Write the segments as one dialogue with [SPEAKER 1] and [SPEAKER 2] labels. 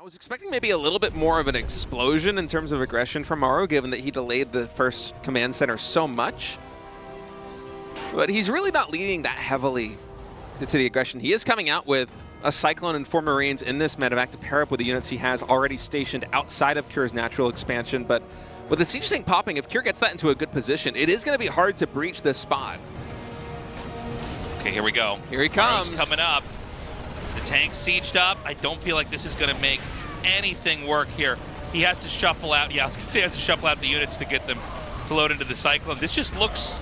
[SPEAKER 1] was expecting maybe a little bit more of an explosion in terms of aggression from Maru, given that he delayed the first command center so much. But he's really not leading that heavily into the aggression. He is coming out with a Cyclone and 4 Marines in this medevac to pair up with the units he has already stationed outside of Cure's natural expansion. But with the siege tank popping, if Cure gets that into a good position, it is going to be hard to breach this spot.
[SPEAKER 2] Okay, here we go.
[SPEAKER 1] Here he comes.
[SPEAKER 2] Maru's coming up. The tank's sieged up. I don't feel like this is going to make anything work here. He has to shuffle out. Yeah, I was going to say he has to shuffle out the units to get them to load into the Cyclone. This just looks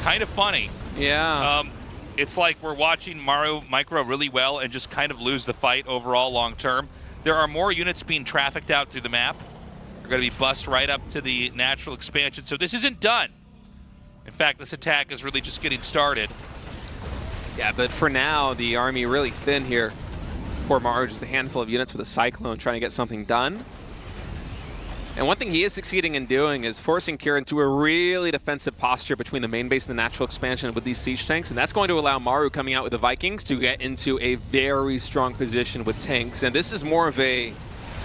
[SPEAKER 2] kind of funny.
[SPEAKER 1] Yeah.
[SPEAKER 2] It's like we're watching Maru micro really well and just kind of lose the fight overall long term. There are more units being trafficked out through the map. They're going to be bussed right up to the natural expansion. So this isn't done. In fact, this attack is really just getting started.
[SPEAKER 1] Yeah, but for now, the army really thin here. For Maru, just a handful of units with a Cyclone trying to get something done. And one thing he is succeeding in doing is forcing Cure into a really defensive posture between the main base and the natural expansion with these siege tanks, and that's going to allow Maru coming out with the Vikings to get into a very strong position with tanks. And this is more of a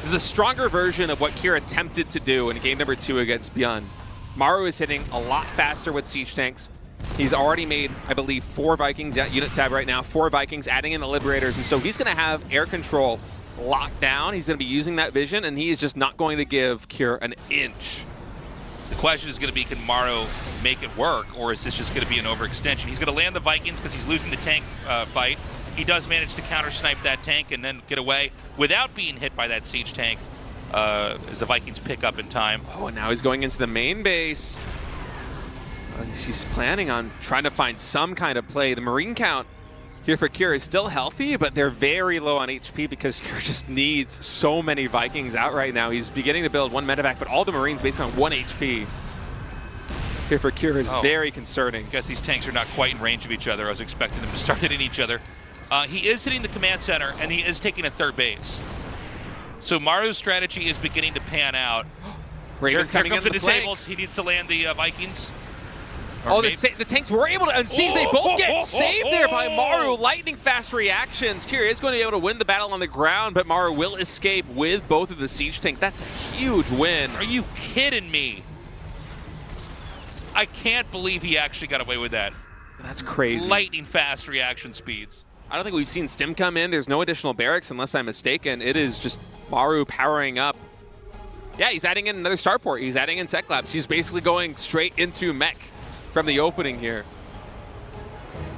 [SPEAKER 1] stronger version of what Cure attempted to do in game number 2 against Beyond. Maru is hitting a lot faster with siege tanks. He's already made, I believe, 4 Vikings at unit tab right now, 4 Vikings, adding in the Liberators, and so he's going to have air control locked down. He's going to be using that vision, and he is just not going to give Cure an inch.
[SPEAKER 2] The question is going to be, can Maru make it work, or is this just going to be an overextension? He's going to land the Vikings because he's losing the tank fight. He does manage to counter-snipe that tank and then get away without being hit by that siege tank as the Vikings pick up in time.
[SPEAKER 1] Oh, and now he's going into the main base. He's planning on trying to find some kind of play. The Marine count here for Cure is still healthy, but they're very low on HP because Cure just needs so many Vikings out right now. He's beginning to build 1 medevac, but all the Marines based on 1 HP. Here for Cure is very concerning.
[SPEAKER 2] I guess these tanks are not quite in range of each other. I was expecting them to start hitting each other. He is hitting the command center, and he is taking a 3rd base. So Maru's strategy is beginning to pan out.
[SPEAKER 1] Raven's
[SPEAKER 2] Here
[SPEAKER 1] coming
[SPEAKER 2] comes
[SPEAKER 1] in
[SPEAKER 2] the
[SPEAKER 1] the flank.
[SPEAKER 2] disables. He needs to land the Vikings.
[SPEAKER 1] Oh, the tanks were able to unsiege. They both get saved there by Maru. Lightning fast reactions. Cure is going to be able to win the battle on the ground, but Maru will escape with both of the siege tank. That's a huge win.
[SPEAKER 2] Are you kidding me? I can't believe he actually got away with that.
[SPEAKER 1] That's crazy.
[SPEAKER 2] Lightning fast reaction speeds.
[SPEAKER 1] I don't think we've seen Stim come in. There's no additional barracks unless I'm mistaken. It is just Maru powering up. Yeah, he's adding in another starport. He's adding in tech labs. He's basically going straight into mech from the opening here.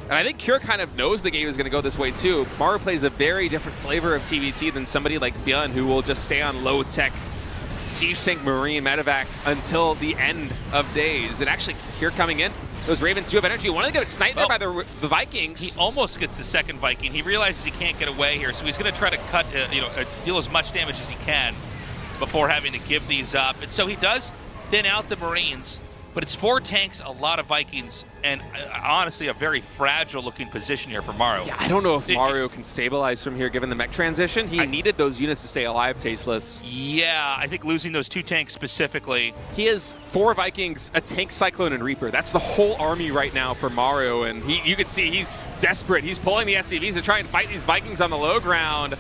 [SPEAKER 1] And I think Cure kind of knows the game is going to go this way too. Maru plays a very different flavor of TVT than somebody like Byun, who will just stay on low-tech siege tank Marine medevac until the end of days. And actually, Cure coming in, those Ravens do have energy. One of them gets sniped there by the Vikings.
[SPEAKER 2] He almost gets the 2nd Viking. He realizes he can't get away here, so he's going to try to cut, deal as much damage as he can before having to give these up. And so he does thin out the Marines. But it's 4 tanks, a lot of Vikings, and honestly a very fragile-looking position here for Maru.
[SPEAKER 1] Yeah, I don't know if Maru can stabilize from here given the mech transition. He needed those units to stay alive, Tasteless.
[SPEAKER 2] Yeah, I think losing those 2 tanks specifically.
[SPEAKER 1] He has 4 Vikings, a tank, Cyclone, and Reaper. That's the whole army right now for Maru, and you can see he's desperate. He's pulling the SCVs to try and fight these Vikings on the low ground.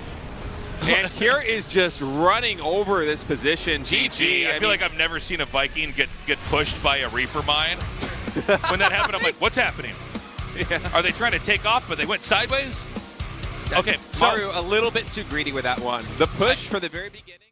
[SPEAKER 1] And Cure is just running over this position. GG.
[SPEAKER 2] I feel like I've never seen a Viking get pushed by a Reaper mine. When that happened, I'm like, what's happening?
[SPEAKER 1] Yeah.
[SPEAKER 2] Are they trying to take off, but they went sideways? Okay,
[SPEAKER 1] Maru a little bit too greedy with that one. The push for the very beginning.